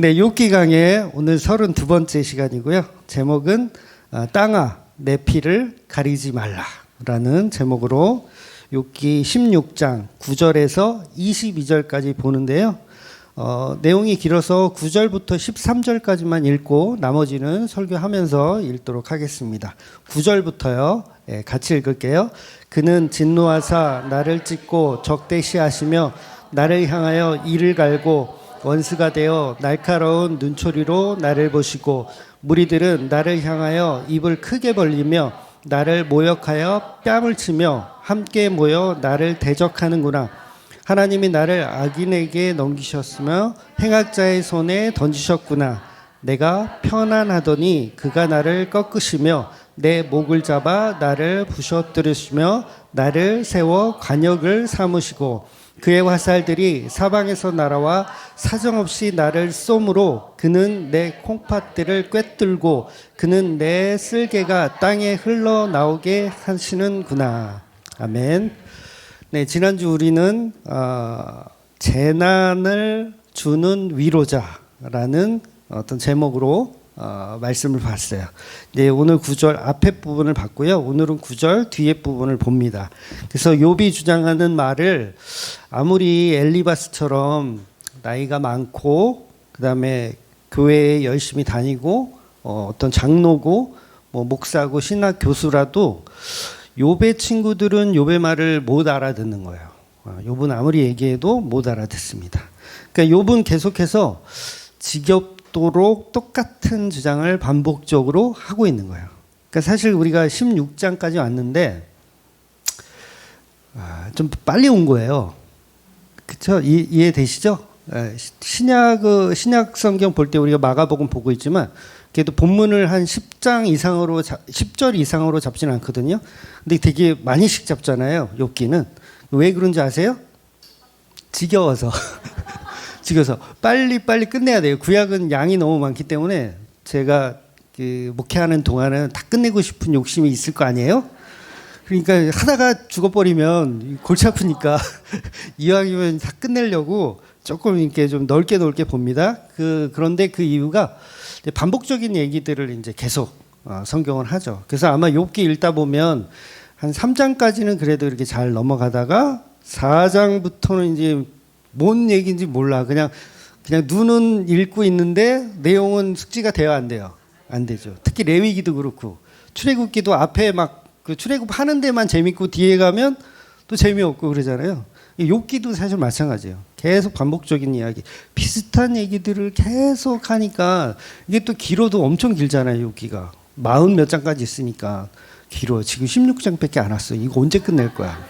네, 욥기 강의 오늘 32번째 시간이고요. 제목은 땅아 내 피를 가리지 말라라는 제목으로 욥기 16장 9절에서 22절까지 보는데요. 내용이 길어서 9절부터 13절까지만 읽고 나머지는 설교하면서 읽도록 하겠습니다. 9절부터요. 같이 읽을게요. 그는 진노하사 나를 찢고 적대시하시며 나를 향하여 이를 갈고 원수가 되어 날카로운 눈초리로 나를 보시고 무리들은 나를 향하여 입을 크게 벌리며 나를 모욕하여 뺨을 치며 함께 모여 나를 대적하는구나. 하나님이 나를 악인에게 넘기셨으며 행악자의 손에 던지셨구나. 내가 편안하더니 그가 나를 꺾으시며 내 목을 잡아 나를 부셔뜨리시며 나를 세워 관역을 삼으시고 그의 화살들이 사방에서 날아와 사정없이 나를 쏘므로 그는 내 콩팥들을 꿰뚫고 그는 내 쓸개가 땅에 흘러나오게 하시는구나. 아멘. 네, 지난주 우리는 재난을 주는 위로자라는 어떤 제목으로 말씀을 봤어요. 네, 오늘 9절 앞에 부분을 봤고요. 오늘은 9절 뒤에 부분을 봅니다. 그래서 욥이 주장하는 말을 아무리 엘리바스처럼 나이가 많고 그다음에 교회에 열심히 다니고 어떤 장로고 뭐 목사고 신학 교수라도 욥의 친구들은 욥의 말을 못 알아듣는 거예요. 욥은 아무리 얘기해도 못 알아듣습니다. 그러니까 욥은 계속해서 지겹도록 똑같은 주장을 반복적으로 하고 있는 거예요. 그러니까 사실 우리가 16장까지 왔는데 좀 빨리 온 거예요. 그렇죠? 이해되시죠? 신약 성경 볼 때 우리가 마가복음 보고 있지만 그래도 본문을 한 10장 이상으로 10절 이상으로 잡지는 않거든요. 근데 되게 많이씩 잡잖아요. 욥기는. 왜 그런지 아세요? 지겨워서. 지겨워서 빨리 끝내야 돼요. 구약은 양이 너무 많기 때문에 제가 목회하는 동안은 다 끝내고 싶은 욕심이 있을 거 아니에요? 그러니까 하다가 죽어버리면 골치 아프니까 이왕이면 다 끝내려고 조금 이렇게 좀 넓게 봅니다. 그런데 그 이유가 반복적인 얘기들을 이제 계속 성경을 하죠. 그래서 아마 욥기 읽다 보면 한 3장까지는 그래도 이렇게 잘 넘어가다가 4장부터는 이제 뭔 얘기인지 몰라. 그냥 눈은 읽고 있는데 내용은 숙지가 돼야 안 돼요. 안 되죠. 특히 레위기도 그렇고 출애굽기도 앞에 막 그 출애굽 하는 데만 재밌고 뒤에 가면 또 재미없고 그러잖아요. 욥기도 사실 마찬가지예요. 계속 반복적인 이야기, 비슷한 얘기들을 계속 하니까 이게 또 길어도 엄청 길잖아요. 욥기가 40 몇 장까지 있으니까 길어. 지금 16장밖에 안 왔어. 이거 언제 끝낼 거야?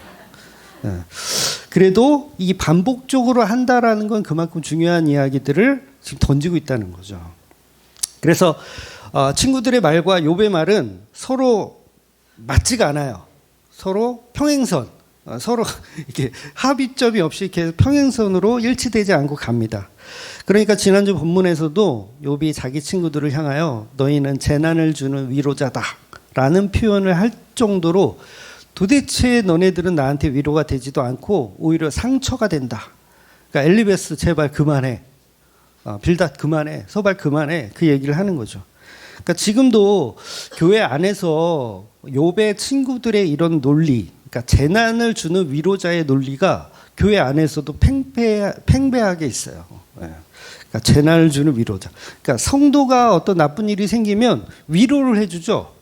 그래도 이 반복적으로 한다라는 건 그만큼 중요한 이야기들을 지금 던지고 있다는 거죠. 그래서 친구들의 말과 욥의 말은 서로 맞지가 않아요. 서로 평행선, 서로 이렇게 합의점이 없이 계속 평행선으로 일치되지 않고 갑니다. 그러니까 지난주 본문에서도 욥이 자기 친구들을 향하여 너희는 재난을 주는 위로자다라는 표현을 할 정도로 도대체 너네들은 나한테 위로가 되지도 않고 오히려 상처가 된다. 그러니까 엘리베스 제발 그만해. 빌닷 그만해. 서발 그만해. 그 얘기를 하는 거죠. 그러니까 지금도 교회 안에서 욥의 친구들의 이런 논리, 그러니까 재난을 주는 위로자의 논리가 교회 안에서도 팽배하게 있어요. 그러니까 재난을 주는 위로자. 그러니까 성도가 어떤 나쁜 일이 생기면 위로를 해주죠.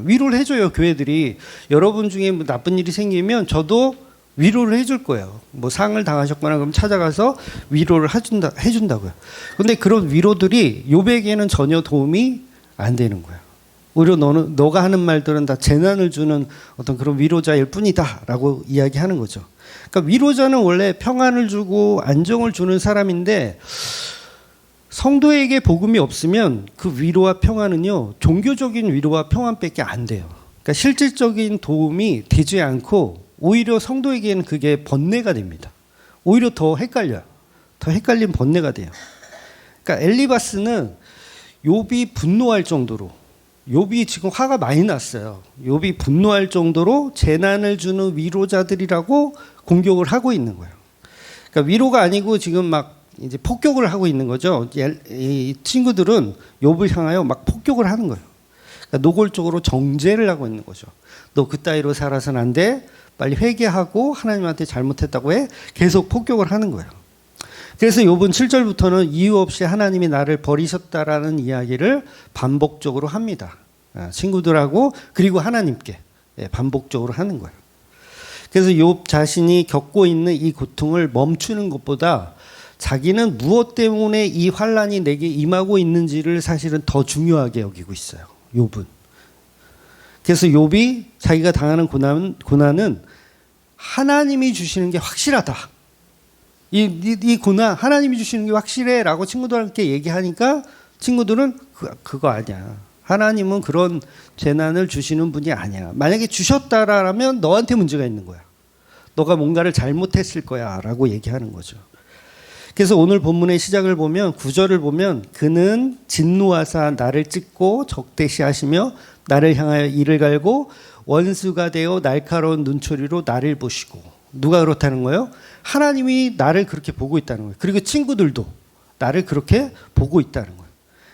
위로를 해줘요, 교회들이. 여러분 중에 뭐 나쁜 일이 생기면 저도 위로를 해줄 거예요. 뭐 상을 당하셨거나 그럼 찾아가서 위로를 해준다고요. 근데 그런 위로들이 욥에게는 전혀 도움이 안 되는 거예요. 오히려 너가 하는 말들은 다 재난을 주는 어떤 그런 위로자일 뿐이다라고 이야기하는 거죠. 그러니까 위로자는 원래 평안을 주고 안정을 주는 사람인데 성도에게 복음이 없으면 그 위로와 평안은요, 종교적인 위로와 평안밖에 안 돼요. 그러니까 실질적인 도움이 되지 않고 오히려 성도에게는 그게 번뇌가 됩니다. 오히려 더 헷갈려요. 더 헷갈린 번뇌가 돼요. 그러니까 엘리바스는 욥이 분노할 정도로, 욥이 지금 화가 많이 났어요. 욥이 분노할 정도로 재난을 주는 위로자들이라고 공격을 하고 있는 거예요. 그러니까 위로가 아니고 지금 막 이제 폭격을 하고 있는 거죠. 이 친구들은 욥을 향하여 막 폭격을 하는 거예요. 그러니까 노골적으로 정죄를 하고 있는 거죠. 너 그따위로 살아서는 안 돼. 빨리 회개하고 하나님한테 잘못했다고 해. 계속 폭격을 하는 거예요. 그래서 욥은 7절부터는 이유 없이 하나님이 나를 버리셨다라는 이야기를 반복적으로 합니다. 친구들하고 그리고 하나님께 반복적으로 하는 거예요. 그래서 욥 자신이 겪고 있는 이 고통을 멈추는 것보다 자기는 무엇 때문에 이 환란이 내게 임하고 있는지를 사실은 더 중요하게 여기고 있어요. 욥은. 그래서 욥이 자기가 당하는 고난은 하나님이 주시는 게 확실하다. 이 고난 하나님이 주시는 게 확실해라고 친구들한테 얘기하니까 친구들은 그거 아니야. 하나님은 그런 재난을 주시는 분이 아니야. 만약에 주셨다라면 너한테 문제가 있는 거야. 너가 뭔가를 잘못했을 거야 라고 얘기하는 거죠. 그래서 오늘 본문의 시작을 보면 9절을 보면 그는 진노하사 나를 찢고 적대시하시며 나를 향하여 이를 갈고 원수가 되어 날카로운 눈초리로 나를 보시고. 누가 그렇다는 거예요? 하나님이 나를 그렇게 보고 있다는 거예요. 그리고 친구들도 나를 그렇게 보고 있다는 거예요.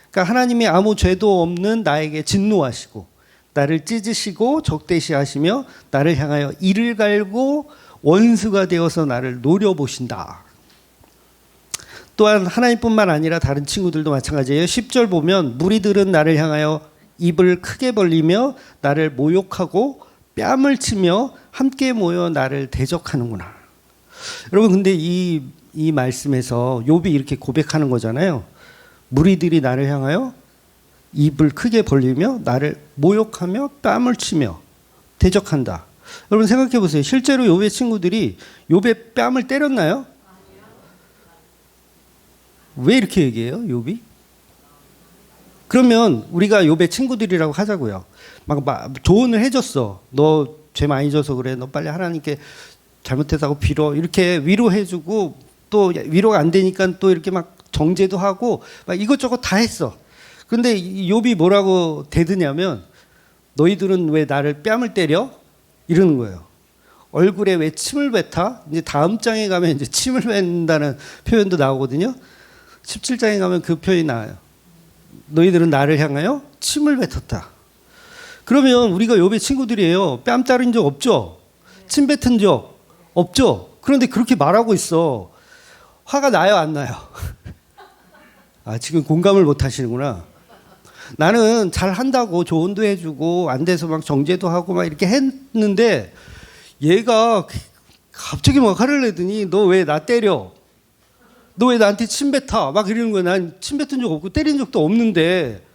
그러니까 하나님이 아무 죄도 없는 나에게 진노하시고 나를 찢으시고 적대시하시며 나를 향하여 이를 갈고 원수가 되어서 나를 노려보신다. 또한 하나님뿐만 아니라 다른 친구들도 마찬가지예요. 10절 보면 무리들은 나를 향하여 입을 크게 벌리며 나를 모욕하고 뺨을 치며 함께 모여 나를 대적하는구나. 여러분 근데 이 말씀에서 욥이 이렇게 고백하는 거잖아요. 무리들이 나를 향하여 입을 크게 벌리며 나를 모욕하며 뺨을 치며 대적한다. 여러분 생각해 보세요. 실제로 욥의 친구들이 욥의 뺨을 때렸나요? 왜 이렇게 얘기해요? 욥이? 그러면 우리가 욥의 친구들이라고 하자고요. 막 조언을 해줬어. 너 죄 많이 져서 그래. 너 빨리 하나님께 잘못했다고 빌어. 이렇게 위로해주고 또 위로가 안 되니까 또 이렇게 막 정죄도 하고 막 이것저것 다 했어. 근데 욥이 뭐라고 대드냐면 너희들은 왜 나를 뺨을 때려? 이러는 거예요. 얼굴에 왜 침을 뱉어? 이제 다음 장에 가면 이제 침을 뱉는다는 표현도 나오거든요. 17장에 가면 그 표현이 나와요. 너희들은 나를 향하여 침을 뱉었다. 그러면 우리가 욥의 친구들이에요. 뺨 자른 적 없죠? 침 뱉은 적 없죠? 그런데 그렇게 말하고 있어. 화가 나요, 안 나요? 아, 지금 공감을 못 하시는구나. 나는 잘 한다고 조언도 해주고 안 돼서 막 정죄도 하고 막 이렇게 했는데 얘가 갑자기 막 화를 내더니 너 왜 나 때려? 너 왜 나한테 침 뱉어? 막 이러는 거야. 난 침 뱉은 적 없고 때린 적도 없는데.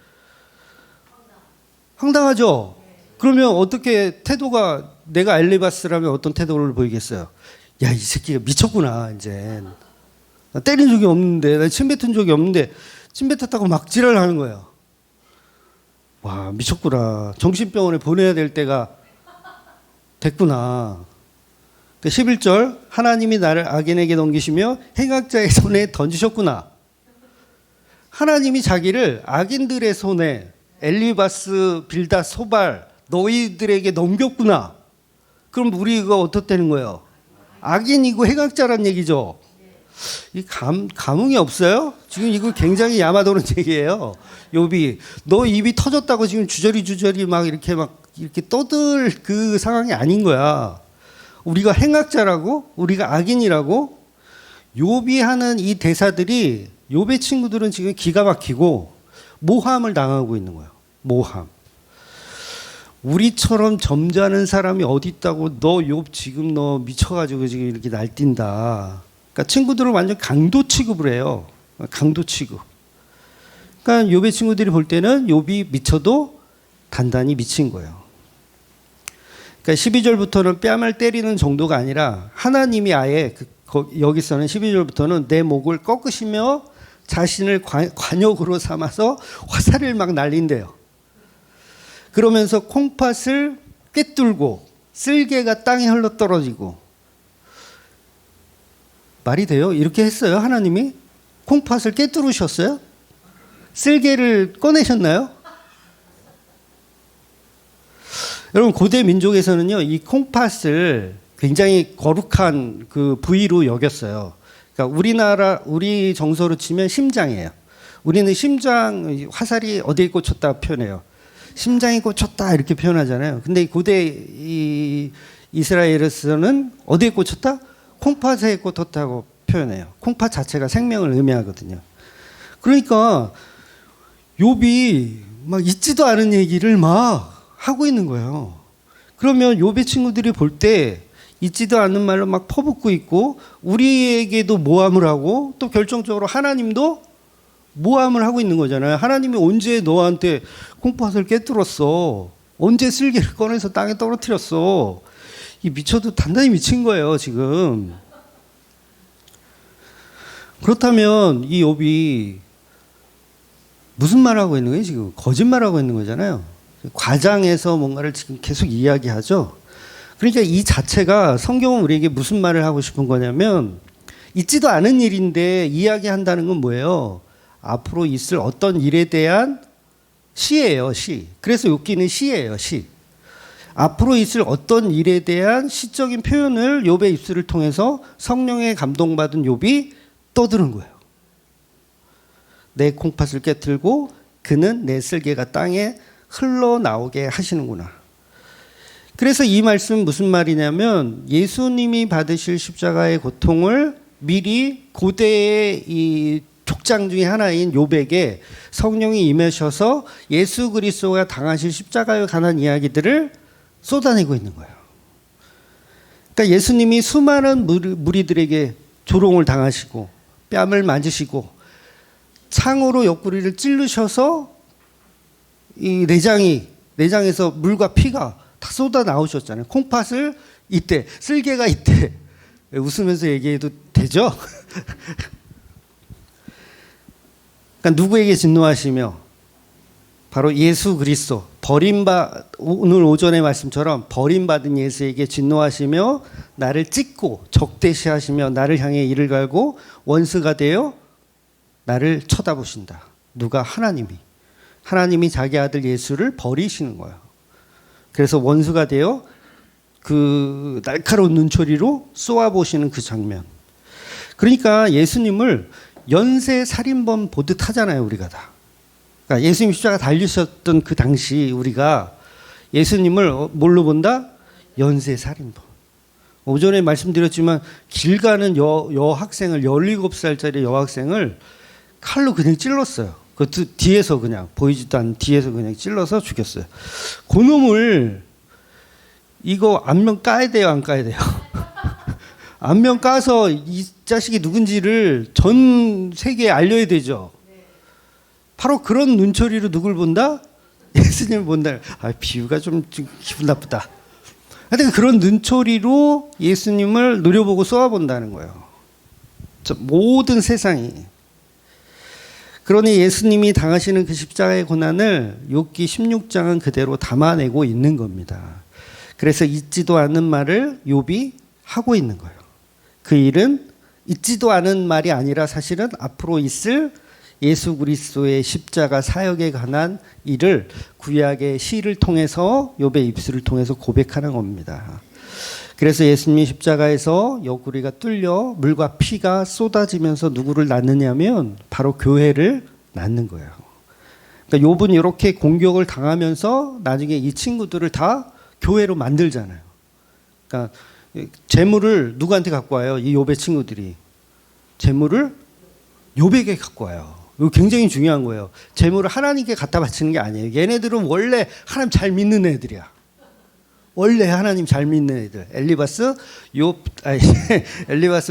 황당하죠? 그러면 어떻게 태도가 내가 엘리바스라면 어떤 태도를 보이겠어요? 야, 이 새끼가 미쳤구나 이제. 나 때린 적이 없는데 나 침 뱉은 적이 없는데 침 뱉었다고 막 지랄을 하는 거예요. 와, 미쳤구나. 정신병원에 보내야 될 때가 됐구나. 11절 하나님이 나를 악인에게 넘기시며 행악자의 손에 던지셨구나. 하나님이 자기를 악인들의 손에 엘리바스, 빌닷, 소발 너희들에게 넘겼구나. 그럼 우리가 어떻다는 거예요? 악인이고 행악자란 얘기죠. 이 감흥이 없어요? 지금 이거 굉장히 야마도는 얘기예요. 욥이 너 입이 터졌다고 지금 주저리 막 이렇게 떠들 그 상황이 아닌 거야. 우리가 행악자라고, 우리가 악인이라고. 욥이 하는 이 대사들이 욥의 친구들은 지금 기가 막히고 모함을 당하고 있는 거예요. 모함. 우리처럼 점잖은 사람이 어디 있다고 너 욥 지금 너 미쳐가지고 지금 이렇게 날뛴다. 그러니까 친구들을 완전 강도 취급을 해요. 강도 취급. 그러니까 욥의 친구들이 볼 때는 욥이 미쳐도 단단히 미친 거예요. 그러니까 12절부터는 뺨을 때리는 정도가 아니라 하나님이 아예 여기서는 12절부터는 내 목을 꺾으시며 자신을 관역으로 삼아서 화살을 막 날린대요. 그러면서 콩팥을 꿰뚫고 쓸개가 땅에 흘러떨어지고. 말이 돼요? 이렇게 했어요? 하나님이? 콩팥을 꿰뚫으셨어요? 쓸개를 꺼내셨나요? 여러분 고대 민족에서는요 이 콩팥을 굉장히 거룩한 그 부위로 여겼어요. 그러니까 우리 정서로 치면 심장이에요. 우리는 심장 화살이 어디에 꽂혔다 표현해요. 심장이 꽂혔다 이렇게 표현하잖아요. 근데 고대 이스라엘에서는 어디에 꽂혔다? 콩팥에 꽂혔다고 표현해요. 콩팥 자체가 생명을 의미하거든요. 그러니까 욥이 막 있지도 않은 얘기를 막 하고 있는 거예요. 그러면 욥의 친구들이 볼 때 있지도 않는 말로 막 퍼붓고 있고 우리에게도 모함을 하고 또 결정적으로 하나님도 모함을 하고 있는 거잖아요. 하나님이 언제 너한테 콩팥을 깨뚫었어? 언제 쓸개를 꺼내서 땅에 떨어뜨렸어? 이 미쳐도 단단히 미친 거예요, 지금. 그렇다면 이 욥이 무슨 말하고 있는 거예요, 지금? 거짓말하고 있는 거잖아요. 과장해서 뭔가를 지금 계속 이야기하죠. 그러니까 이 자체가 성경은 우리에게 무슨 말을 하고 싶은 거냐면 있지도 않은 일인데 이야기한다는 건 뭐예요? 앞으로 있을 어떤 일에 대한 시예요, 시. 그래서 욥기는 시예요, 시. 앞으로 있을 어떤 일에 대한 시적인 표현을 욥의 입술을 통해서 성령에 감동받은 욥이 떠드는 거예요. 내 콩팥을 깨뜨리고 그는 내 쓸개가 땅에 흘러나오게 하시는구나. 그래서 이 말씀은 무슨 말이냐면 예수님이 받으실 십자가의 고통을 미리 고대의 이 족장 중에 하나인 욥에게 성령이 임하셔서 예수 그리스도가 당하실 십자가에 관한 이야기들을 쏟아내고 있는 거예요. 그러니까 예수님이 수많은 무리들에게 조롱을 당하시고 뺨을 맞으시고 창으로 옆구리를 찌르셔서 이 내장에서 물과 피가 다 쏟아 나오셨잖아요. 콩팥을 이때, 쓸개가 이때. 웃으면서 얘기해도 되죠? 그러니까 누구에게 진노하시며 바로 예수 그리스도 오늘 오전의 말씀처럼 버림받은 예수에게 진노하시며 나를 찢고 적대시하시며 나를 향해 이를 갈고 원수가 되어 나를 쳐다보신다. 누가? 하나님이 자기 아들 예수를 버리시는 거예요. 그래서 원수가 되어 그 날카로운 눈초리로 쏘아보시는 그 장면. 그러니까 예수님을 연쇄살인범 보듯 하잖아요, 우리가 다. 그러니까 예수님 십자가 달리셨던 그 당시 우리가 예수님을 뭘로 본다? 연쇄살인범. 오전에 말씀드렸지만 길 가는 여학생을 17살짜리 여학생을 칼로 그냥 찔렀어요. 그 뒤에서 그냥 보이지도 않는 뒤에서 그냥 찔러서 죽였어요. 그 놈을 이거 안면 까야 돼요, 안 까야 돼요? 안면 까서 이 자식이 누군지를 전 세계에 알려야 되죠. 바로 그런 눈초리로 누굴 본다? 예수님을 본다. 비유가 좀 기분 나쁘다. 하여튼 그런 눈초리로 예수님을 노려보고 쏘아본다는 거예요. 모든 세상이. 그러니 예수님이 당하시는 그 십자가의 고난을 욥기 16장은 그대로 담아내고 있는 겁니다. 그래서 있지도 않은 말을 욥이 하고 있는 거예요. 그 일은 있지도 않은 말이 아니라 사실은 앞으로 있을 예수 그리스도의 십자가 사역에 관한 일을 구약의 시를 통해서 욥의 입술을 통해서 고백하는 겁니다. 그래서 예수님이 십자가에서 옆구리가 뚫려 물과 피가 쏟아지면서 누구를 낳느냐면 바로 교회를 낳는 거예요. 그러니까 욥은 이렇게 공격을 당하면서 나중에 이 친구들을 다 교회로 만들잖아요. 그러니까 재물을 누구한테 갖고 와요? 이 욥의 친구들이. 재물을 욥에게 갖고 와요. 이거 굉장히 중요한 거예요. 재물을 하나님께 갖다 바치는 게 아니에요. 얘네들은 원래 하나님 잘 믿는 애들이야. 원래 하나님 잘 믿는 애들. 엘리바스,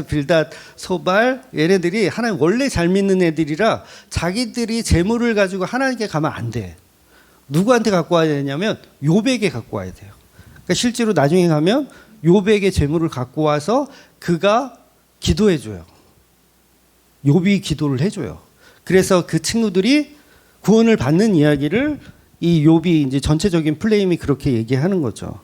빌닷, 소발 얘네들이 하나님 원래 잘 믿는 애들이라 자기들이 재물을 가지고 하나님께 가면 안 돼. 누구한테 갖고 와야 되냐면 욥에게 갖고 와야 돼요. 그러니까 실제로 나중에 가면 욥에게 재물을 갖고 와서 그가 기도해 줘요. 욥이 기도를 해줘요. 그래서 그 친구들이 구원을 받는 이야기를 이 욥이 이제 전체적인 플레임이 그렇게 얘기하는 거죠.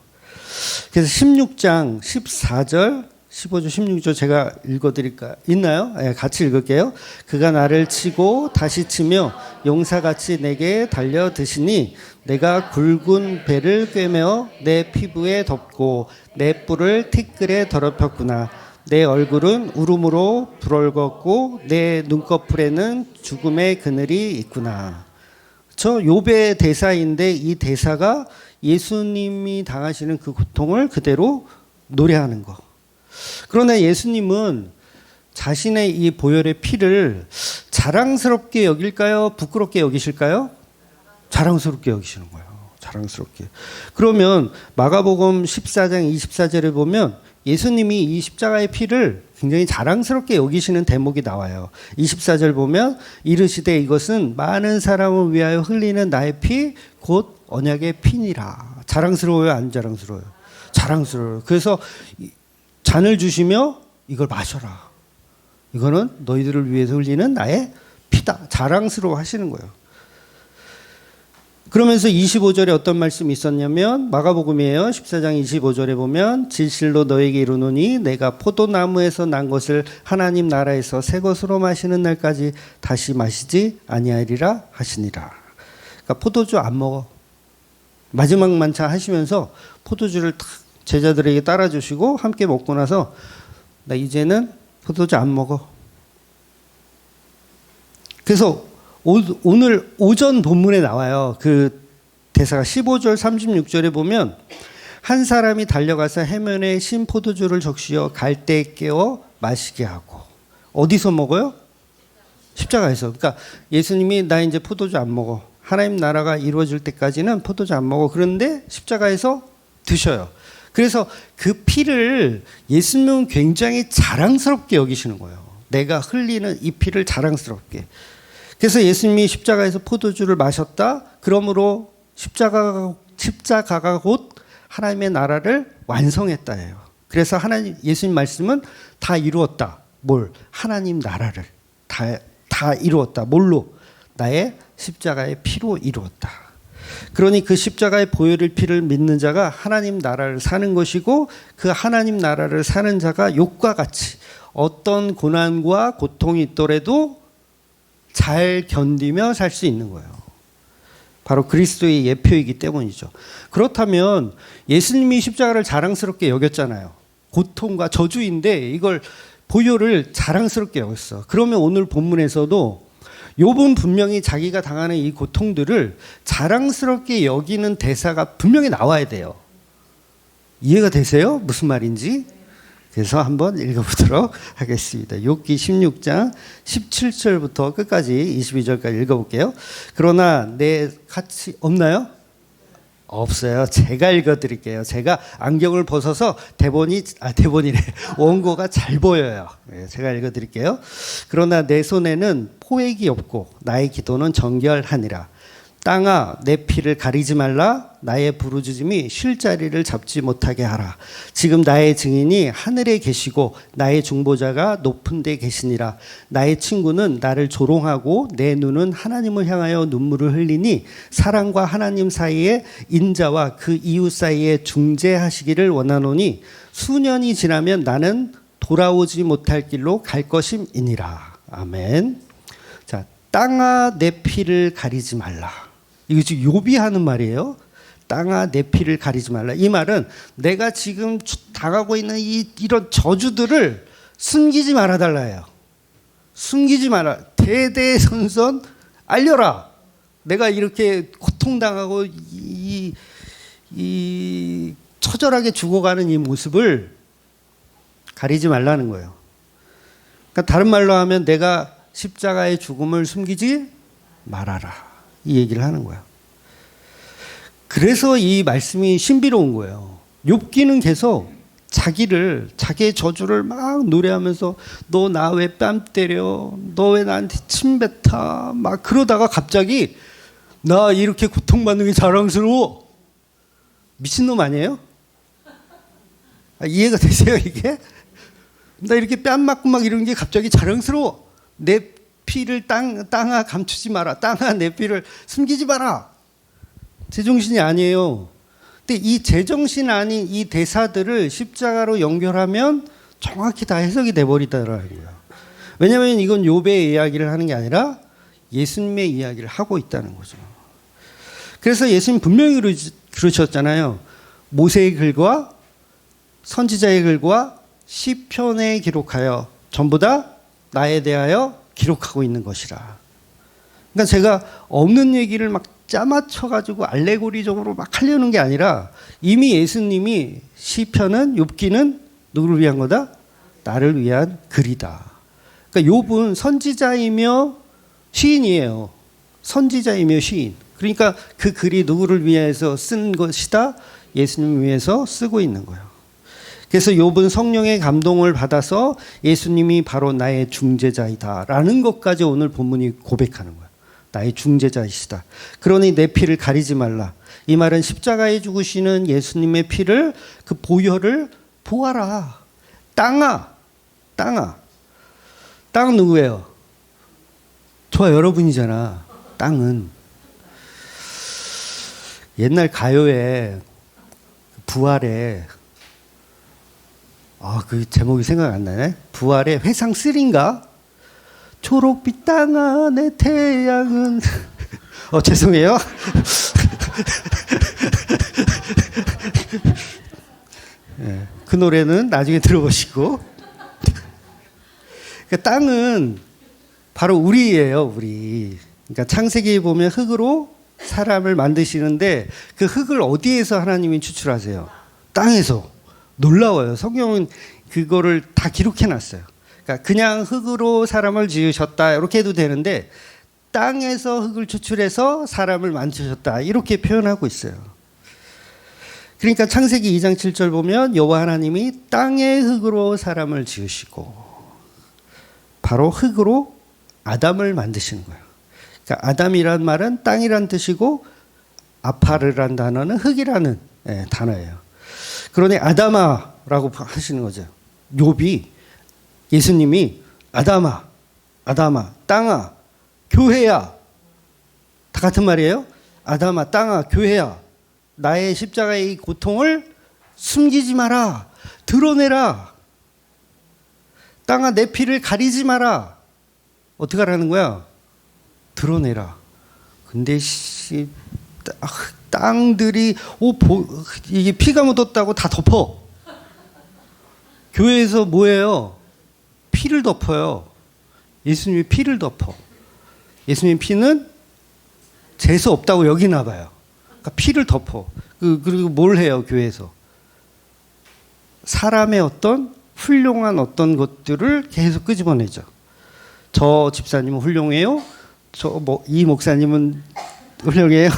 그래서 16장 14절, 15절, 16절 제가 읽어드릴까? 있나요? 네, 같이 읽을게요. 그가 나를 치고 다시 치며 용사같이 내게 달려드시니 내가 굵은 배를 꿰며 내 피부에 덮고 내 뿔을 티끌에 더럽혔구나. 내 얼굴은 울음으로 불얼걷고 내 눈꺼풀에는 죽음의 그늘이 있구나. 저 욥의 대사인데 이 대사가 예수님이 당하시는 그 고통을 그대로 노래하는 거. 그러나 예수님은 자신의 이 보혈의 피를 자랑스럽게 여길까요? 부끄럽게 여기실까요? 자랑스럽게 여기시는 거예요. 자랑스럽게. 그러면 마가복음 14장 24절에 보면 예수님이 이 십자가의 피를 굉장히 자랑스럽게 여기시는 대목이 나와요. 24절 보면 이르시되 이것은 많은 사람을 위하여 흘리는 나의 피 곧 언약의 피니라. 자랑스러워요? 안 자랑스러워요? 자랑스러워요. 그래서 잔을 주시며 이걸 마셔라. 이거는 너희들을 위해서 흘리는 나의 피다. 자랑스러워 하시는 거예요. 그러면서 25절에 어떤 말씀이 있었냐면 마가복음이에요. 14장 25절에 보면 진실로 너에게 이르노니 내가 포도나무에서 난 것을 하나님 나라에서 새 것으로 마시는 날까지 다시 마시지 아니하리라 하시니라. 그러니까 포도주 안 먹어. 마지막 만찬 하시면서 포도주를 탁 제자들에게 따라주시고 함께 먹고 나서 나 이제는 포도주 안 먹어. 그래서 오늘 오전 본문에 나와요. 그 대사가 15절 36절에 보면 한 사람이 달려가서 해면에 신 포도주를 적시어 갈대에 깨워 마시게 하고. 어디서 먹어요? 십자가에서. 그러니까 예수님이 나 이제 포도주 안 먹어. 하나님 나라가 이루어질 때까지는 포도주 안 먹어. 그런데 십자가에서 드셔요. 그래서 그 피를 예수님은 굉장히 자랑스럽게 여기시는 거예요. 내가 흘리는 이 피를 자랑스럽게. 그래서 예수님이 십자가에서 포도주를 마셨다. 그러므로 십자가가 곧 하나님의 나라를 완성했다예요. 그래서 예수님 말씀은 다 이루었다. 뭘? 하나님 나라를 다 이루었다. 뭘로? 나의 십자가의 피로 이루었다. 그러니 그 십자가의 보혈의 피를 믿는 자가 하나님 나라를 사는 것이고 그 하나님 나라를 사는 자가 욥과 같이 어떤 고난과 고통이 있더라도 잘 견디며 살 수 있는 거예요. 바로 그리스도의 예표이기 때문이죠. 그렇다면 예수님이 십자가를 자랑스럽게 여겼잖아요. 고통과 저주인데 이걸 보혈을 자랑스럽게 여겼어. 그러면 오늘 본문에서도 욥은 분명히 자기가 당하는 이 고통들을 자랑스럽게 여기는 대사가 분명히 나와야 돼요. 이해가 되세요? 무슨 말인지? 그래서 한번 읽어보도록 하겠습니다. 욥기 16장 17절부터 끝까지 22절까지 읽어볼게요. 그러나 내 같이 없나요? 없어요. 제가 읽어드릴게요. 제가 안경을 벗어서 대본이래. 원고가 잘 보여요. 제가 읽어드릴게요. 그러나 내 손에는 포획이 없고 나의 기도는 정결하니라. 땅아 내 피를 가리지 말라. 나의 부르짖음이 쉴 자리를 잡지 못하게 하라. 지금 나의 증인이 하늘에 계시고 나의 중보자가 높은 데 계시니라. 나의 친구는 나를 조롱하고 내 눈은 하나님을 향하여 눈물을 흘리니 사랑과 하나님 사이에 인자와 그 이웃 사이에 중재하시기를 원하노니 수년이 지나면 나는 돌아오지 못할 길로 갈 것임이니라. 아멘. 자, 땅아 내 피를 가리지 말라. 이거 지금 욥이 하는 말이에요. 땅아 내 피를 가리지 말라. 이 말은 내가 지금 당하고 있는 이런 저주들을 숨기지 말아달라요. 숨기지 마라. 대대손손 알려라. 내가 이렇게 고통당하고 이 처절하게 죽어가는 이 모습을 가리지 말라는 거예요. 그러니까 다른 말로 하면 내가 십자가의 죽음을 숨기지 말아라. 이 얘기를 하는 거야. 그래서 이 말씀이 신비로운 거예요. 욥기는 계속 자기의 저주를 막 노래하면서 너 나 왜 뺨 때려? 너 왜 나한테 침 뱉어? 막 그러다가 갑자기 나 이렇게 고통받는 게 자랑스러워. 미친놈 아니에요? 이해가 되세요 이게? 나 이렇게 뺨 맞고 막 이런 게 갑자기 자랑스러워. 내 피를 땅아 감추지 마라. 땅아 내 피를 숨기지 마라. 제정신이 아니에요. 근데 이 제정신 아닌 이 대사들을 십자가로 연결하면 정확히 다 해석이 돼버리더라는 거예요. 왜냐하면 이건 욥의 이야기를 하는 게 아니라 예수님의 이야기를 하고 있다는 거죠. 그래서 예수님 분명히 그러셨잖아요. 모세의 글과 선지자의 글과 시편에 기록하여 전부 다 나에 대하여 기록하고 있는 것이라. 그러니까 제가 없는 얘기를 막 짜맞춰가지고 알레고리적으로 막 하려는 게 아니라 이미 예수님이 시편은 욥기는 누구를 위한 거다? 나를 위한 글이다. 그러니까 욥은 선지자이며 시인이에요. 선지자이며 시인. 그러니까 그 글이 누구를 위해서 쓴 것이다? 예수님을 위해서 쓰고 있는 거예요. 그래서 욥은 성령의 감동을 받아서 예수님이 바로 나의 중재자이다라는 것까지 오늘 본문이 고백하는 거예요. 나의 중재자이시다. 그러니 내 피를 가리지 말라. 이 말은 십자가에 죽으시는 예수님의 피를 그 보혈을 보아라. 땅아. 땅은 누구예요? 저와 여러분이잖아. 땅은. 옛날 가요에 부활에 그 제목이 생각 안 나네. 부활의 회상 3인가? 초록빛 땅 안에 태양은 죄송해요. 네, 그 노래는 나중에 들어보시고. 그러니까 땅은 바로 우리예요, 우리. 그러니까 창세기에 보면 흙으로 사람을 만드시는데 그 흙을 어디에서 하나님이 추출하세요? 땅에서. 놀라워요. 성경은 그거를 다 기록해 놨어요. 그러니까 그냥 흙으로 사람을 지으셨다 이렇게 해도 되는데 땅에서 흙을 추출해서 사람을 만드셨다 이렇게 표현하고 있어요. 그러니까 창세기 2장 7절 보면 여호와 하나님이 땅의 흙으로 사람을 지으시고 바로 흙으로 아담을 만드시는 거예요. 그러니까 아담이란 말은 땅이란 뜻이고 아파르란 단어는 흙이라는 단어예요. 그러니 아담아라고 하시는 거죠. 욥이 예수님이 아담아, 땅아, 교회야. 다 같은 말이에요. 아담아, 땅아, 교회야. 나의 십자가의 이 고통을 숨기지 마라. 드러내라. 땅아, 내 피를 가리지 마라. 어떻게 하라는 거야? 드러내라. 근데 땅들이 이게 피가 묻었다고 다 덮어. 교회에서 뭐예요? 피를 덮어요. 예수님이 피를 덮어. 예수님 피는 재수 없다고 여기나 봐요. 그러니까 피를 덮어. 그리고 뭘 해요, 교회에서? 사람의 어떤 훌륭한 어떤 것들을 계속 끄집어내죠. 저 집사님은 훌륭해요. 이 목사님은 훌륭해요.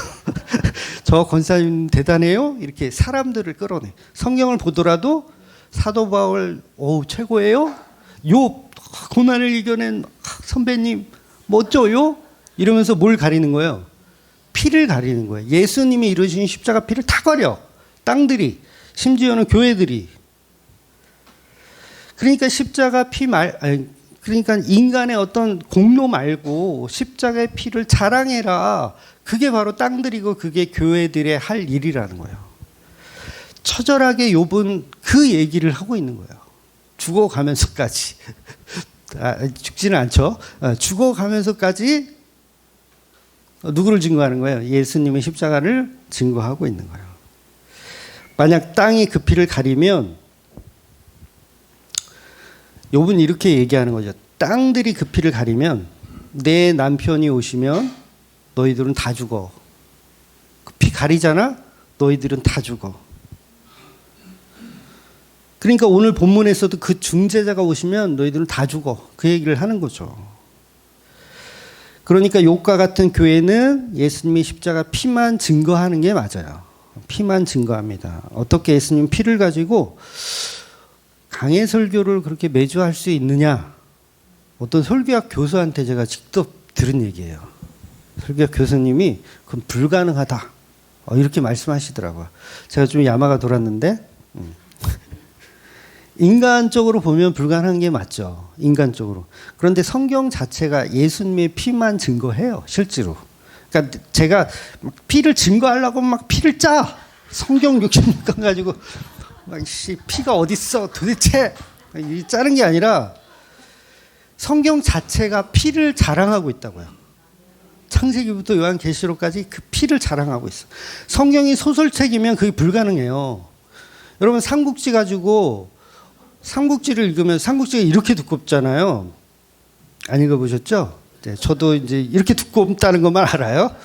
저 권사님 대단해요. 이렇게 사람들을 끌어내. 성경을 보더라도 사도 바울 최고예요. 욥 고난을 이겨낸 선배님 멋져요. 이러면서 뭘 가리는 거예요? 피를 가리는 거예요. 예수님이 이루신 십자가 피를 다 가려. 땅들이 심지어는 교회들이. 그러니까 십자가 그러니까 인간의 어떤 공로 말고 십자가의 피를 자랑해라. 그게 바로 땅들이고 그게 교회들의 할 일이라는 거예요. 처절하게 욥은 그 얘기를 하고 있는 거예요. 죽어가면서까지. 죽지는 않죠. 죽어가면서까지 누구를 증거하는 거예요? 예수님의 십자가를 증거하고 있는 거예요. 만약 땅이 그 피를 가리면 욥은 이렇게 얘기하는 거죠. 땅들이 그 피를 가리면 내 남편이 오시면 너희들은 다 죽어. 그 피 가리잖아? 너희들은 다 죽어. 그러니까 오늘 본문에서도 그 중재자가 오시면 너희들은 다 죽어. 그 얘기를 하는 거죠. 그러니까 욥과 같은 교회는 예수님이 십자가 피만 증거하는 게 맞아요. 피만 증거합니다. 어떻게 예수님 피를 가지고 강해 설교를 그렇게 매주 할 수 있느냐? 어떤 설교학 교수한테 제가 직접 들은 얘기예요. 설교학 교수님이 그건 불가능하다. 이렇게 말씀하시더라고요. 제가 좀 야마가 돌았는데 인간적으로 보면 불가능한 게 맞죠. 인간적으로. 그런데 성경 자체가 예수님의 피만 증거해요. 실제로. 그러니까 제가 피를 증거하려고 막 피를 짜. 성경 66권 가지고 피가 어딨어 도대체 짜는 게 아니라 성경 자체가 피를 자랑하고 있다고요. 창세기부터 요한계시록까지 그 피를 자랑하고 있어. 성경이 소설책이면 그게 불가능해요. 여러분 삼국지 가지고 삼국지를 읽으면 삼국지가 이렇게 두껍잖아요. 안 읽어보셨죠? 네, 저도 이제 이렇게 두껍다는 것만 알아요.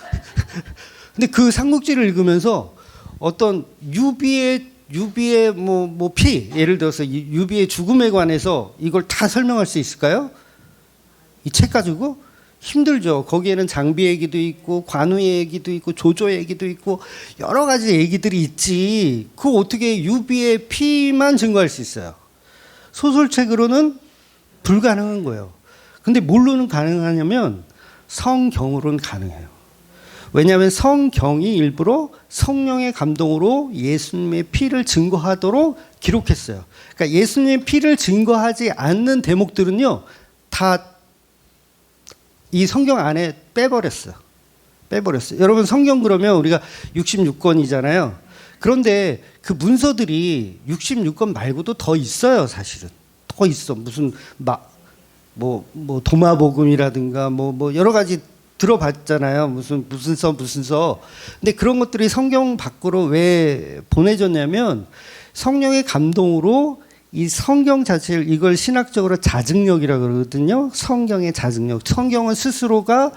근데 그 삼국지를 읽으면서 어떤 유비의 뭐 피, 예를 들어서 유비의 죽음에 관해서 이걸 다 설명할 수 있을까요? 이 책 가지고? 힘들죠. 거기에는 장비 얘기도 있고 관우의 얘기도 있고 조조 얘기도 있고 여러 가지 얘기들이 있지. 그 어떻게 유비의 피만 증거할 수 있어요? 소설책으로는 불가능한 거예요. 근데 뭘로는 가능하냐면 성경으로는 가능해요. 왜냐하면 성경이 일부러 성령의 감동으로 예수님의 피를 증거하도록 기록했어요. 그러니까 예수님의 피를 증거하지 않는 대목들은요, 다 이 성경 안에 빼버렸어요. 여러분 성경 그러면 우리가 66권이잖아요. 그런데 그 문서들이 66권 말고도 더 있어요, 사실은. 더 있어. 무슨 뭐 도마복음이라든가 뭐 여러 가지 들어봤잖아요. 무슨 서. 근데 그런 것들이 성경 밖으로 왜 보내졌냐면 성령의 감동으로 이 성경 자체를, 이걸 신학적으로 자증력이라고 그러거든요. 성경의 자증력. 성경은 스스로가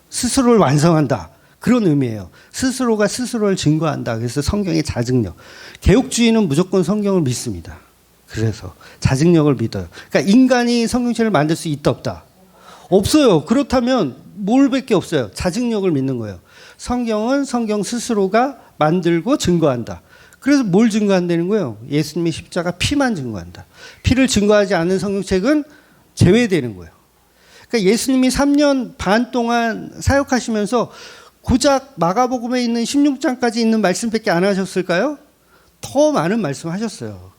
스스로를 완성한다. 그런 의미예요. 스스로가 스스로를 증거한다. 그래서 성경의 자증력. 개혁주의는 무조건 성경을 믿습니다. 그래서 자증력을 믿어요. 그러니까 인간이 성경책을 만들 수 있다 없다? 없어요. 그렇다면 뭘밖에 없어요. 자증력을 믿는 거예요. 성경은 성경 스스로가 만들고 증거한다. 그래서 뭘 증거한다는 거예요? 예수님의 십자가 피만 증거한다. 피를 증거하지 않는 성경책은 제외되는 거예요. 그러니까 예수님이 3년 반 동안 사역하시면서 고작 마가복음에 있는 16장까지 있는 말씀밖에 안 하셨을까요? 더 많은 말씀 하셨어요.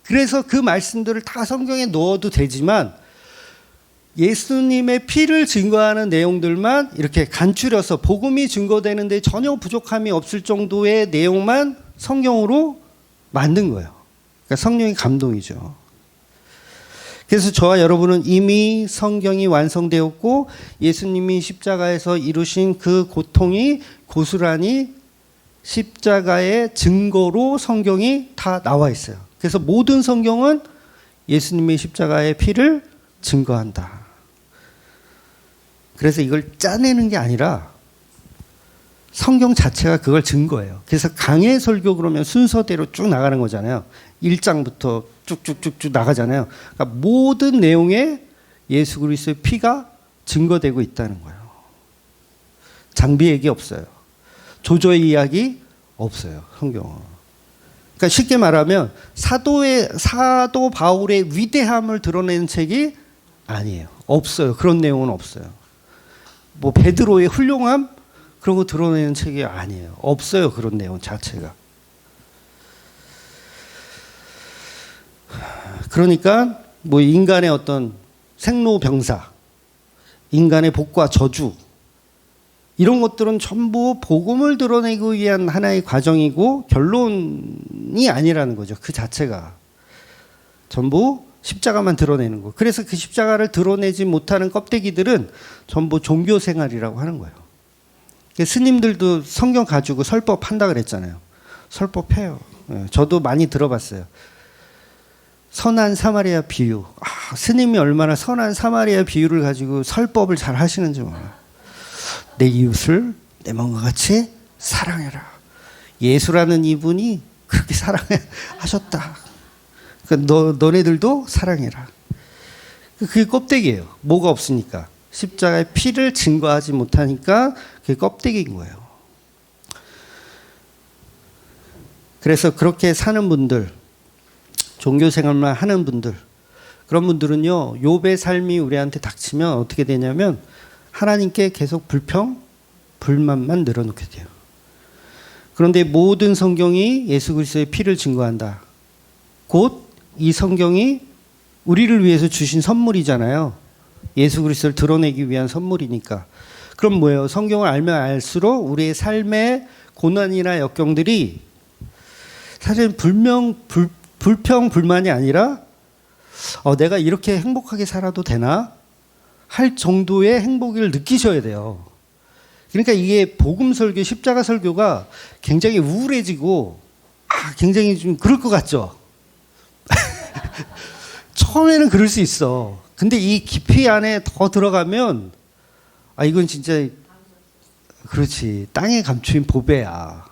그래서 그 말씀들을 다 성경에 넣어도 되지만 예수님의 피를 증거하는 내용들만 이렇게 간추려서 복음이 증거되는데 전혀 부족함이 없을 정도의 내용만 성경으로 만든 거예요. 그러니까 성령의 감동이죠. 그래서 저와 여러분은 이미 성경이 완성되었고 예수님이 십자가에서 이루신 그 고통이 고스란히 십자가의 증거로 성경이 다 나와 있어요. 그래서 모든 성경은 예수님의 십자가의 피를 증거한다. 그래서 이걸 짜내는 게 아니라 성경 자체가 그걸 증거해요. 그래서 강해 설교 그러면 순서대로 쭉 나가는 거잖아요. 1장부터 쭉쭉쭉쭉 나가잖아요. 그러니까 모든 내용에 예수 그리스도의 피가 증거되고 있다는 거예요. 장비 얘기 없어요. 조조의 이야기 없어요. 성경은. 그러니까 쉽게 말하면 사도 바울의 위대함을 드러내는 책이 아니에요. 없어요. 그런 내용은 없어요. 뭐 베드로의 훌륭함 그런 거 드러내는 책이 아니에요. 없어요. 그런 내용 자체가. 그러니까 뭐 인간의 어떤 생로병사, 인간의 복과 저주 이런 것들은 전부 복음을 드러내기 위한 하나의 과정이고 결론이 아니라는 거죠. 그 자체가. 전부 십자가만 드러내는 거. 그래서 그 십자가를 드러내지 못하는 껍데기들은 전부 종교 생활이라고 하는 거예요. 스님들도 성경 가지고 설법 한다 그랬잖아요. 설법해요. 저도 많이 들어봤어요. 선한 사마리아 비유. 스님이 얼마나 선한 사마리아 비유를 가지고 설법을 잘 하시는지 몰라요. 내 이웃을 내 몸과 같이 사랑해라. 예수라는 이분이 그렇게 사랑하셨다. 그러니까 너네들도 사랑해라. 그게 껍데기예요. 뭐가 없으니까. 십자가의 피를 증거하지 못하니까 그게 껍데기인 거예요. 그래서 그렇게 사는 분들, 종교 생활만 하는 분들, 그런 분들은요, 욥의 삶이 우리한테 닥치면 어떻게 되냐면 하나님께 계속 불만만 늘어놓게 돼요. 그런데 모든 성경이 예수 그리스도의 피를 증거한다. 곧 이 성경이 우리를 위해서 주신 선물이잖아요. 예수 그리스도를 드러내기 위한 선물이니까. 그럼 뭐예요? 성경을 알면 알수록 우리의 삶의 고난이나 역경들이 사실 불평, 불만이 아니라 내가 이렇게 행복하게 살아도 되나? 할 정도의 행복을 느끼셔야 돼요. 그러니까 이게 복음 설교, 십자가 설교가 굉장히 우울해지고 굉장히 좀 그럴 것 같죠? 처음에는 그럴 수 있어. 근데 이 깊이 안에 더 들어가면 이건 진짜 그렇지. 땅에 감추인 보배야.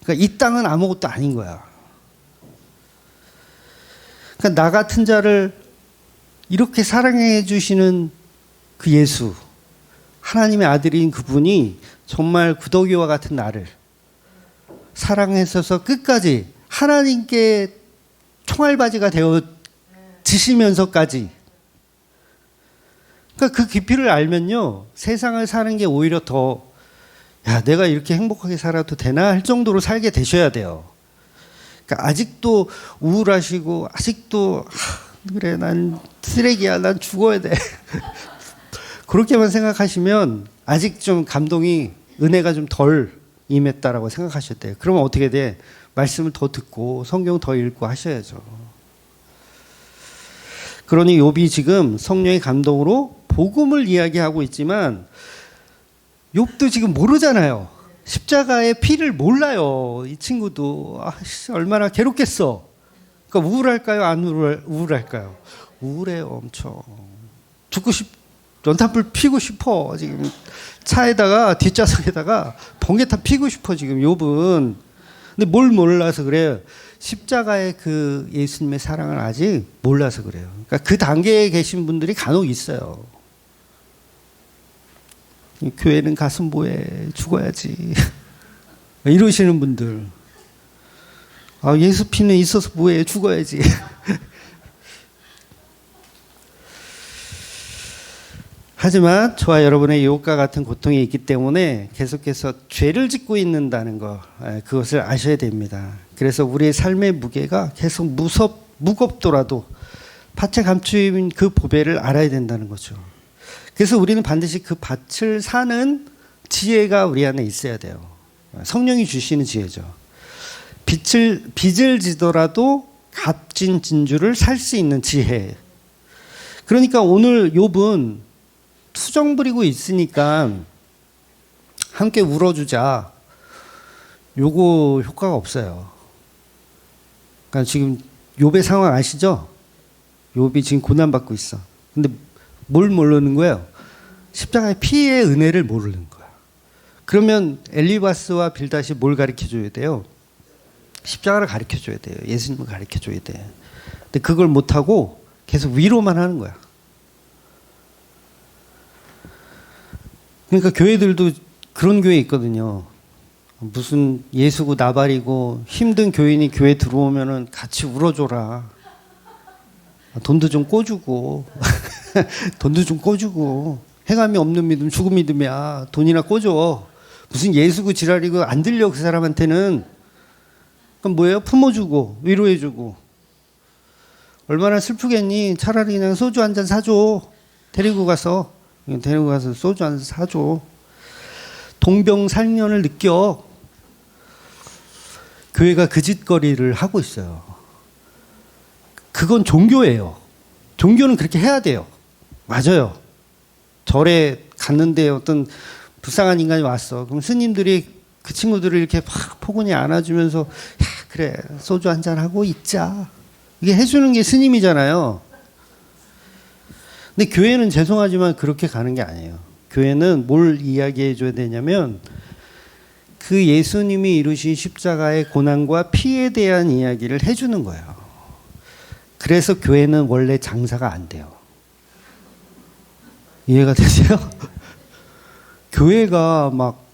그러니까 이 땅은 아무것도 아닌 거야. 그러니까 나 같은 자를 이렇게 사랑해 주시는 그 예수, 하나님의 아들인 그분이 정말 구더기와 같은 나를 사랑했어서 끝까지 하나님께 총알바지가 되어 지시면서까지, 그러니까 그 깊이를 알면요, 세상을 사는 게 오히려 더, 야, 내가 이렇게 행복하게 살아도 되나 할 정도로 살게 되셔야 돼요. 그러니까 아직도 우울하시고 아직도 그래, 난 쓰레기야, 난 죽어야 돼. 그렇게만 생각하시면 아직 좀 감동이, 은혜가 좀 덜 임했다라고 생각하셔야 돼요. 그러면 어떻게 돼? 말씀을 더 듣고 성경 더 읽고 하셔야죠. 그러니 욥이 지금 성령의 감동으로 복음을 이야기하고 있지만 욥도 지금 모르잖아요. 십자가의 피를 몰라요. 이 친구도 얼마나 괴롭겠어. 그러니까 우울할까요? 안 우울할까요? 우울해요. 엄청. 연탄불 피고 싶어. 지금 차에다가 뒷좌석에다가 번개탄 피고 싶어 지금 욥은. 근데 뭘 몰라서 그래요? 십자가의 그 예수님의 사랑을 아직 몰라서 그래요. 그러니까 그 단계에 계신 분들이 간혹 있어요. 교회는 가서 뭐해? 죽어야지. 이러시는 분들. 예수 피는 있어서 뭐해? 죽어야지. 하지만 저와 여러분의 욥과 같은 고통이 있기 때문에 계속해서 죄를 짓고 있는다는 것, 그것을 아셔야 됩니다. 그래서 우리의 삶의 무게가 계속 무겁더라도 밭에 감추인 그 보배를 알아야 된다는 거죠. 그래서 우리는 반드시 그 밭을 사는 지혜가 우리 안에 있어야 돼요. 성령이 주시는 지혜죠. 빚을 지더라도 값진 진주를 살 수 있는 지혜. 그러니까 오늘 욥은 투정 부리고 있으니까 함께 울어주자. 요거 효과가 없어요. 그러니까 지금 욥의 상황 아시죠? 욥이 지금 고난받고 있어. 근데 뭘 모르는 거예요? 십자가의 피의 은혜를 모르는 거야. 그러면 엘리바스와 빌닷이 뭘 가르쳐줘야 돼요? 십자가를 가르쳐줘야 돼요. 예수님을 가르쳐줘야 돼. 근데 그걸 못하고 계속 위로만 하는 거야. 그러니까 교회들도 그런 교회 있거든요. 무슨 예수고 나발이고 힘든 교인이 교회 들어오면은 같이 울어줘라. 돈도 좀 꿔주고 돈도 좀 꿔주고 행함이 없는 믿음 죽은 믿음이야. 돈이나 꿔줘. 무슨 예수고 지랄이고 안 들려 그 사람한테는. 그럼 뭐예요? 품어주고 위로해주고. 얼마나 슬프겠니? 차라리 그냥 소주 한 잔 사줘. 데리고 가서 소주 한 잔 사줘. 동병살련을 느껴. 교회가 그 짓거리를 하고 있어요. 그건 종교예요. 종교는 그렇게 해야 돼요. 맞아요. 절에 갔는데 어떤 불쌍한 인간이 왔어. 그럼 스님들이 그 친구들을 이렇게 막 포근히 안아주면서, 야, 그래, 소주 한 잔 하고 있자. 이게 해주는 게 스님이잖아요. 근데 교회는 죄송하지만 그렇게 가는 게 아니에요. 교회는 뭘 이야기해 줘야 되냐면 그 예수님이 이루신 십자가의 고난과 피에 대한 이야기를 해주는 거예요. 그래서 교회는 원래 장사가 안 돼요. 이해가 되세요? 교회가 막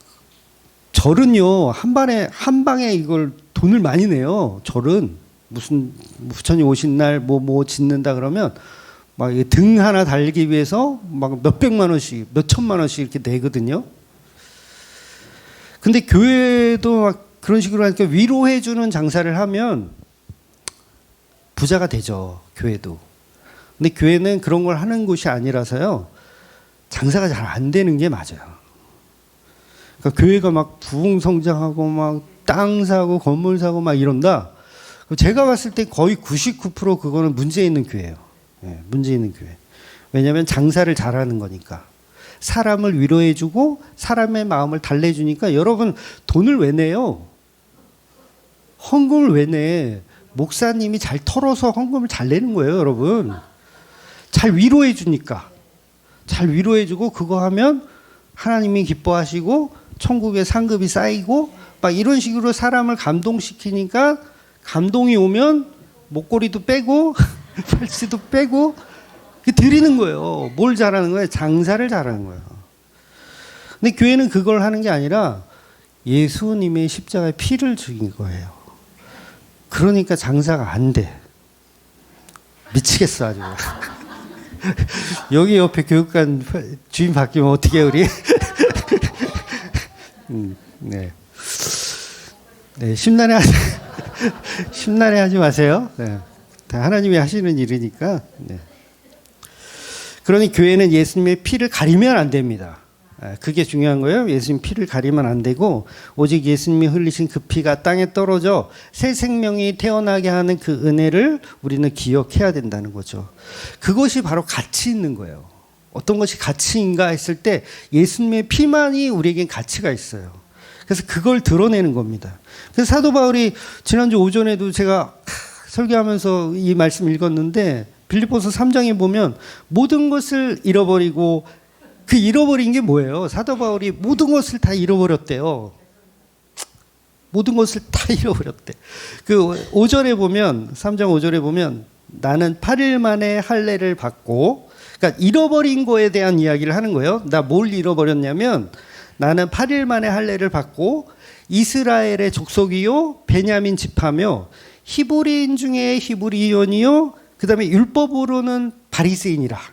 절은요 한 방에 이걸 돈을 많이 내요. 절은 무슨 부처님 오신 날 뭐 짓는다 그러면 막 등 하나 달기 위해서 막 몇백만 원씩, 몇천만 원씩 이렇게 내거든요. 근데 교회도 막 그런 식으로 하니까 위로해주는 장사를 하면 부자가 되죠, 교회도. 근데 교회는 그런 걸 하는 곳이 아니라서요, 장사가 잘 안 되는 게 맞아요. 그러니까 교회가 막 부흥성장하고 막 땅 사고 건물 사고 막 이런다. 제가 봤을 때 거의 99% 그거는 문제 있는 교회예요. 네, 문제 있는 교회. 왜냐하면 장사를 잘하는 거니까. 사람을 위로해주고 사람의 마음을 달래주니까. 여러분 돈을 왜 내요? 헌금을 왜 내? 목사님이 잘 털어서 헌금을 잘 내는 거예요, 여러분. 잘 위로해 주니까. 잘 위로해 주고 그거 하면 하나님이 기뻐하시고 천국의 상급이 쌓이고 막 이런 식으로 사람을 감동시키니까 감동이 오면 목걸이도 빼고 팔찌도 빼고 드리는 거예요. 뭘 잘하는 거예요? 장사를 잘하는 거예요. 근데 교회는 그걸 하는 게 아니라 예수님의 십자가의 피를 죽인 거예요. 그러니까 장사가 안 돼. 미치겠어 아주. 여기 옆에 교육관 주인 바뀌면 어떻게 해 우리? 네. 네, 심란해하지 마세요. 네. 다 하나님이 하시는 일이니까. 네. 그러니 교회는 예수님의 피를 가리면 안 됩니다. 그게 중요한 거예요. 예수님 피를 가리면 안 되고 오직 예수님이 흘리신 그 피가 땅에 떨어져 새 생명이 태어나게 하는 그 은혜를 우리는 기억해야 된다는 거죠. 그것이 바로 가치 있는 거예요. 어떤 것이 가치인가 했을 때 예수님의 피만이 우리에겐 가치가 있어요. 그래서 그걸 드러내는 겁니다. 그래서 사도 바울이 지난주 오전에도 제가 설교하면서 이 말씀 읽었는데 빌립보서 3장에 보면 모든 것을 잃어버리고 그 잃어버린 게 뭐예요? 사도 바울이 모든 것을 다 잃어버렸대요. 모든 것을 다 잃어버렸대. 그 5절에 보면 3장 5절에 보면 나는 8일 만에 할례를 받고 그러니까 잃어버린 거에 대한 이야기를 하는 거예요. 나 뭘 잃어버렸냐면 나는 8일 만에 할례를 받고 이스라엘의 족속이요 베냐민 지파며 히브리인 중에 히브리인이요 그다음에 율법으로는 바리새인이라.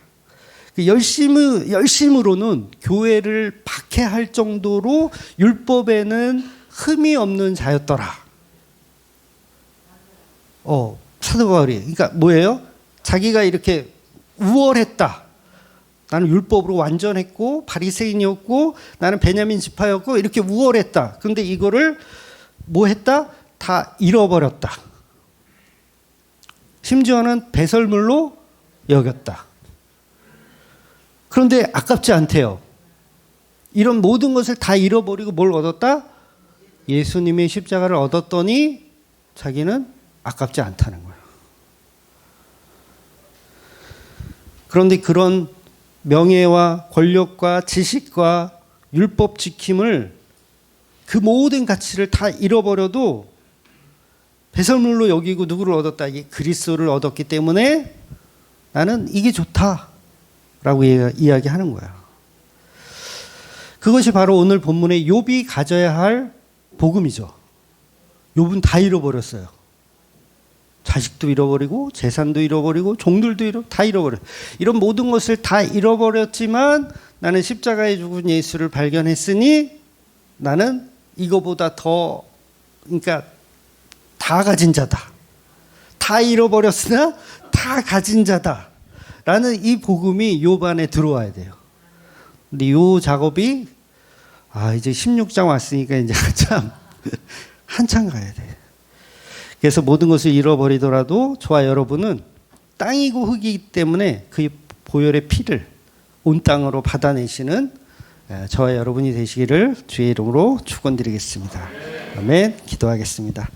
열심으로는 교회를 박해할 정도로 율법에는 흠이 없는 자였더라. 사도 바울이 그러니까 뭐예요? 자기가 이렇게 우월했다. 나는 율법으로 완전했고 바리새인이었고 나는 베냐민 지파였고 이렇게 우월했다. 그런데 이거를 뭐 했다? 다 잃어버렸다. 심지어는 배설물로 여겼다. 그런데 아깝지 않대요. 이런 모든 것을 다 잃어버리고 뭘 얻었다? 예수님의 십자가를 얻었더니 자기는 아깝지 않다는 거예요. 그런데 그런 명예와 권력과 지식과 율법 지킴을 그 모든 가치를 다 잃어버려도 배설물로 여기고 누구를 얻었다? 그리스도를 얻었기 때문에 나는 이게 좋다라고 이야기하는 거야. 그것이 바로 오늘 본문의 욥이 가져야 할 복음이죠. 욥은 다 잃어버렸어요. 자식도 잃어버리고 재산도 잃어버리고 종들도 다 잃어버려. 이런 모든 것을 다 잃어버렸지만 나는 십자가에 죽은 예수를 발견했으니 나는 이거보다 더 그러니까 다 가진 자다. 다 잃어버렸으나 다 가진 자다. 라는 이 복음이 욥 안에 들어와야 돼요. 근데 이 작업이 이제 16장 왔으니까 이제 한참 가야 돼. 그래서 모든 것을 잃어버리더라도 저와 여러분은 땅이고 흙이기 때문에 그 보혈의 피를 온 땅으로 받아내시는 저와 여러분이 되시기를 주의 이름으로 축원드리겠습니다. 아멘. 기도하겠습니다.